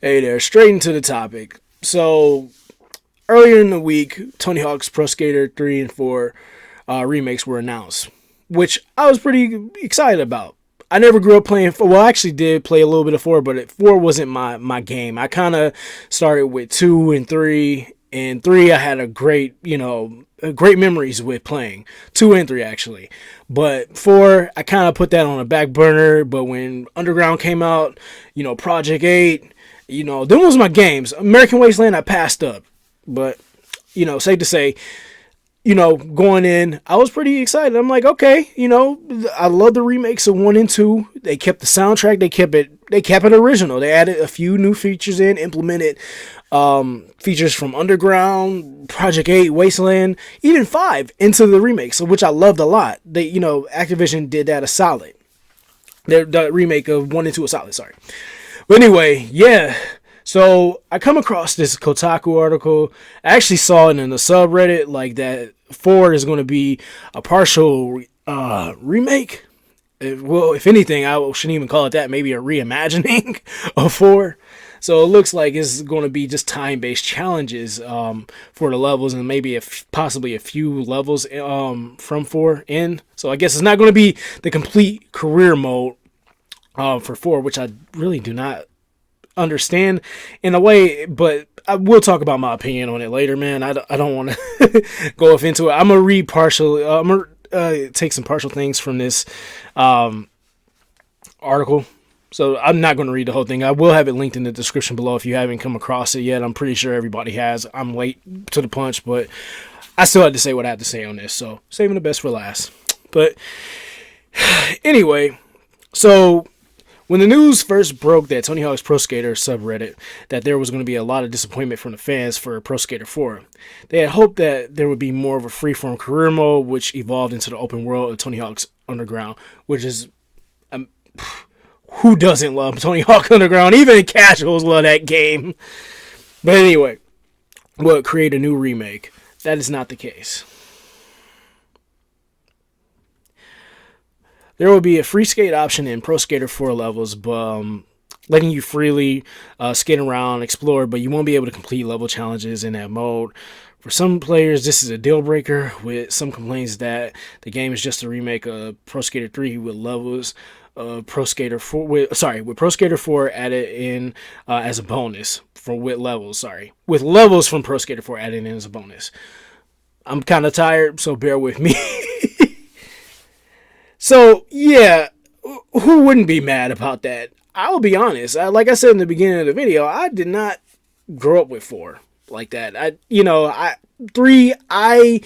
Hey there, straight into the topic. So, earlier in the week, Tony Hawk's Pro Skater 3 and 4 remakes were announced, which I was pretty excited about. I never grew up playing 4. Well, I actually did play a little bit of 4, but 4 wasn't my game. I kind of started with 2 and 3. And 3, I had great memories with playing. 2 and 3, actually. But 4, I kind of put that on a back burner. But when Underground came out, Project 8, them was my games. American Wasteland, I passed up. But, safe to say, going in, I was pretty excited. I'm like, okay, I love the remakes of 1 and 2. They kept the soundtrack. They kept it original. They added a few new features in, implemented features from Underground, Project 8, Wasteland, even 5 into the remakes, which I loved a lot. Activision did that a solid. The remake of 1 and 2 a solid, sorry. But anyway, yeah. So I come across this Kotaku article. I actually saw it in the subreddit, like that 4 is going to be a partial remake. Well, if anything, I shouldn't even call it that. Maybe a reimagining of 4. So it looks like it's going to be just time-based challenges for the levels, and maybe possibly a few levels from 4 in. So I guess it's not going to be the complete career mode for 4, which I really do not understand in a way, but I will talk about my opinion on it later, man. I don't want to go off into it. I'm gonna read partial. I'm gonna take some partial things from this article. So I'm not going to read the whole thing. I will have it linked in the description below if you haven't come across it yet. I'm pretty sure everybody has. I'm late to the punch, but I still had to say what I had to say on this. So saving the best for last. But anyway, so when the news first broke that Tony Hawk's Pro Skater subreddit, that there was going to be a lot of disappointment from the fans for Pro Skater 4, they had hoped that there would be more of a freeform career mode, which evolved into the open world of Tony Hawk's Underground, which is... who doesn't love Tony Hawk Underground? Even casuals love that game. But anyway, will it create a new remake? That is not the case. There will be a free skate option in Pro Skater 4 levels, but letting you freely skate around, explore, but you won't be able to complete level challenges in that mode. For some players, this is a deal breaker, with some complaints that the game is just a remake of Pro Skater 3 with levels. Pro Skater 4 with Pro Skater 4 added in as a bonus with levels from Pro Skater 4 added in as a bonus. I'm kind of tired, so bear with me. So yeah, who wouldn't be mad about that? I'll be honest. Like I said in the beginning of the video, I did not grow up with 4 like that. I 3, I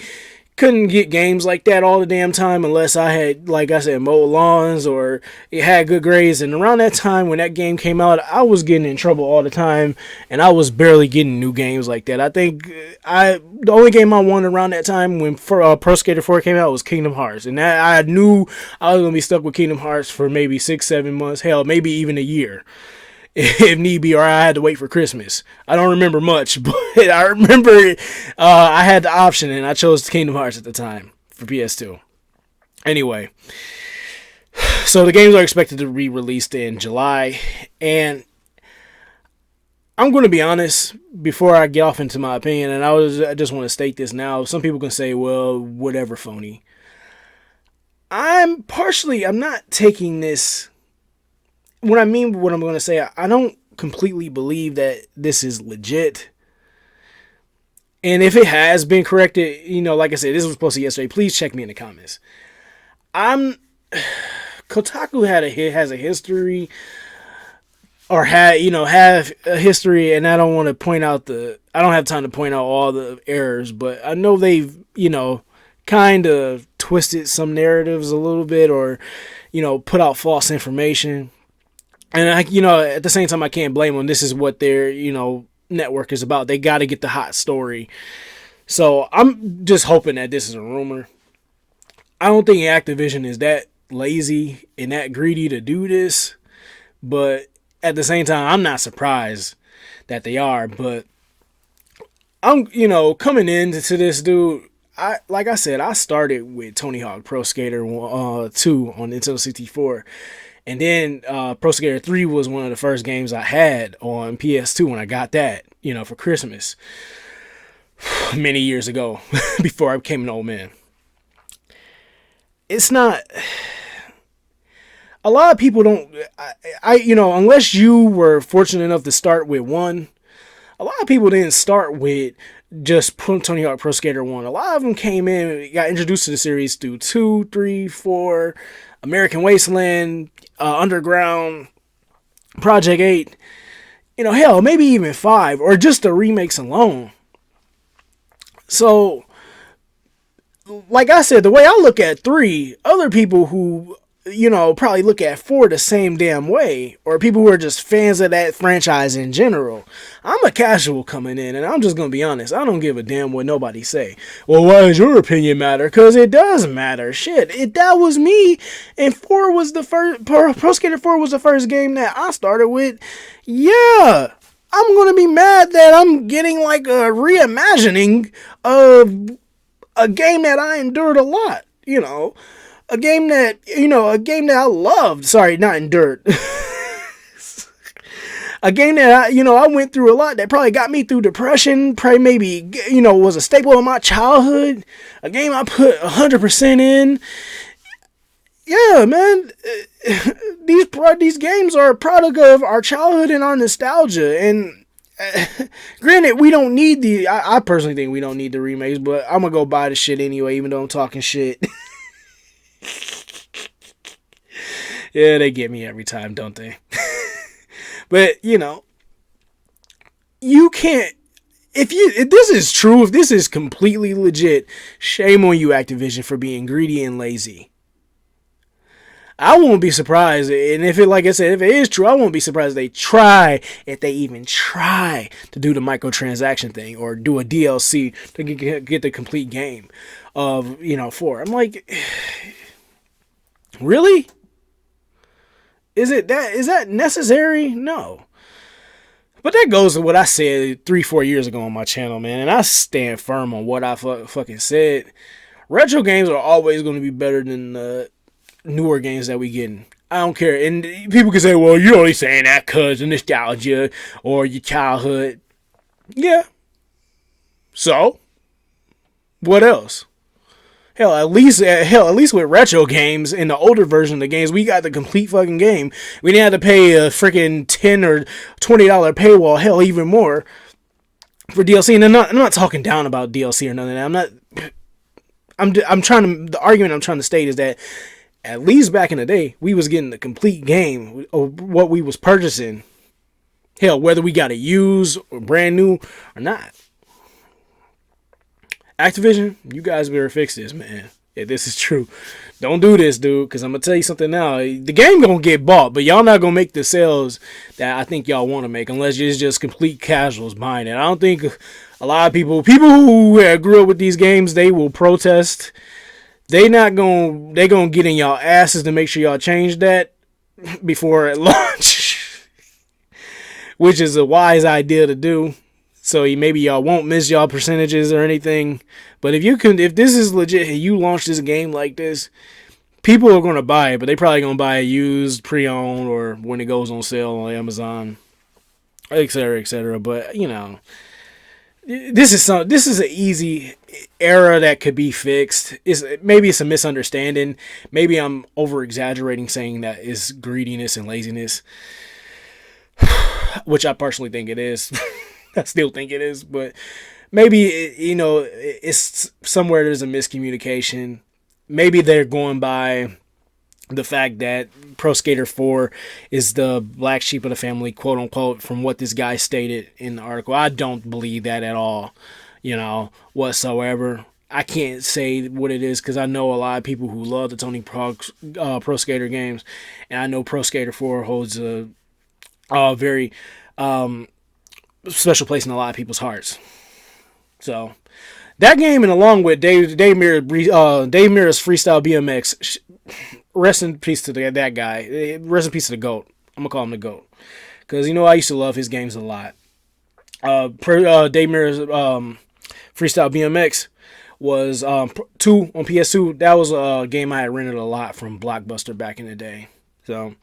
couldn't get games like that all the damn time unless I had, like I said, mowed lawns or it had good grades. And around that time when that game came out, I was getting in trouble all the time, and I was barely getting new games like that. I think the only game I won around that time when Pro Skater 4 came out was Kingdom Hearts, and that I knew I was gonna be stuck with Kingdom Hearts for maybe 6-7 months, hell, maybe even a year, if need be, or I had to wait for Christmas. I don't remember much, but I remember I had the option, and I chose Kingdom Hearts at the time for PS2. Anyway, so the games are expected to be released in July, and I'm going to be honest before I get off into my opinion, and I just want to state this now. Some people can say, well, whatever, phony. I'm not taking this... What I'm going to say, I don't completely believe that this is legit. And if it has been corrected, like I said, this was posted yesterday. Please check me in the comments. Kotaku has a history, or have a history, and I don't want to point out I don't have time to point out all the errors, but I know they've, kind of twisted some narratives a little bit, or, put out false information. And at the same time, I can't blame them. This is what their, network is about. They got to get the hot story. So I'm just hoping that this is a rumor. I don't think Activision is that lazy and that greedy to do this. But at the same time, I'm not surprised that they are. But I'm, coming into this, dude, like I said, I started with Tony Hawk Pro Skater 2 on Nintendo 64. And then Pro Skater 3 was one of the first games I had on PS2 when I got that, for Christmas many years ago before I became an old man. It's not. A lot of people don't. Unless you were fortunate enough to start with one, a lot of people didn't start with just Tony Hawk Pro Skater 1. A lot of them came in, got introduced to the series through 2, 3, 4, American Wasteland, Underground, Project 8, hell, maybe even 5, or just the remakes alone. So, like I said, the way I look at 3, other people who probably look at 4 the same damn way, or people who are just fans of that franchise in general. I'm a casual coming in, and I'm just gonna be honest. I don't give a damn what nobody say. Well, why does your opinion matter? Because it does matter. Shit, that was me, and 4 was the first. Pro Skater 4 was the first game that I started with. Yeah, I'm gonna be mad that I'm getting like a reimagining of a game that I endured a lot. A game that I loved. Sorry, not endured. A game that I went through a lot that probably got me through depression, probably maybe, was a staple of my childhood. A game I put 100% in. Yeah, man. These games are a product of our childhood and our nostalgia. And granted, we don't need I personally think we don't need the remakes, but I'm going to go buy the shit anyway, even though I'm talking shit. Yeah, they get me every time, don't they? But, you can't. If this is true, if this is completely legit, shame on you, Activision, for being greedy and lazy. I won't be surprised, and if it is true, I won't be surprised if they even try to do the microtransaction thing or do a DLC to get the complete game of 4. I'm like, really? Is that necessary? No. But that goes to what I said 3-4 years ago on my channel, man, and I stand firm on what I fucking said. Retro games are always going to be better than the newer games that we getting. I don't care. And people can say, well, you're only saying that because of nostalgia or your childhood. Yeah. So, what else? Hell, at least with retro games and the older version of the games, we got the complete fucking game. We didn't have to pay a freaking $10 or $20 paywall. Hell, even more for DLC. And I'm not talking down about DLC or none of that. The argument I'm trying to state is that at least back in the day, we was getting the complete game of what we was purchasing. Hell, whether we got it used or brand new or not. Activision, you guys better fix this, man. If this is true. Don't do this, dude, because I'm going to tell you something now. The game going to get bought, but y'all not going to make the sales that I think y'all want to make unless it's just complete casuals buying it. I don't think a lot of people who grew up with these games, they will protest. They going to get in y'all asses to make sure y'all change that before it launch, which is a wise idea to do. So maybe y'all won't miss y'all percentages or anything. But if this is legit, you launch this game like this, people are going to buy it, but they probably going to buy it used, pre-owned, or when it goes on sale on Amazon, etc., etc. But, this is an easy error that could be fixed. Maybe it's a misunderstanding. Maybe I'm over-exaggerating saying that it's greediness and laziness, which I personally think it is. I still think it is, but maybe, it's somewhere there's a miscommunication. Maybe they're going by the fact that Pro Skater 4 is the black sheep of the family, quote unquote, from what this guy stated in the article. I don't believe that at all, whatsoever. I can't say what it is because I know a lot of people who love the Tony Pro Skater games, and I know Pro Skater 4 holds a very special place in a lot of people's hearts. So that game, and along with Dave Mirra's Freestyle BMX, rest in peace to that guy. Rest in peace to the GOAT. I'm gonna call him the GOAT because I used to love his games a lot. Dave Mirra's Freestyle BMX was 2 on PS2. That was a game I had rented a lot from Blockbuster back in the day. So,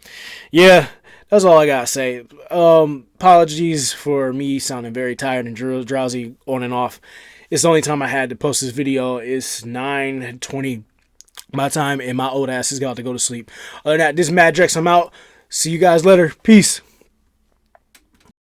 yeah, that's all I gotta say. Apologies for me sounding very tired and drowsy on and off. It's the only time I had to post this video. It's 9:20 my time, and my old ass has got to go to sleep. Other than that, this is Mad Drex. I'm out. See you guys later. Peace.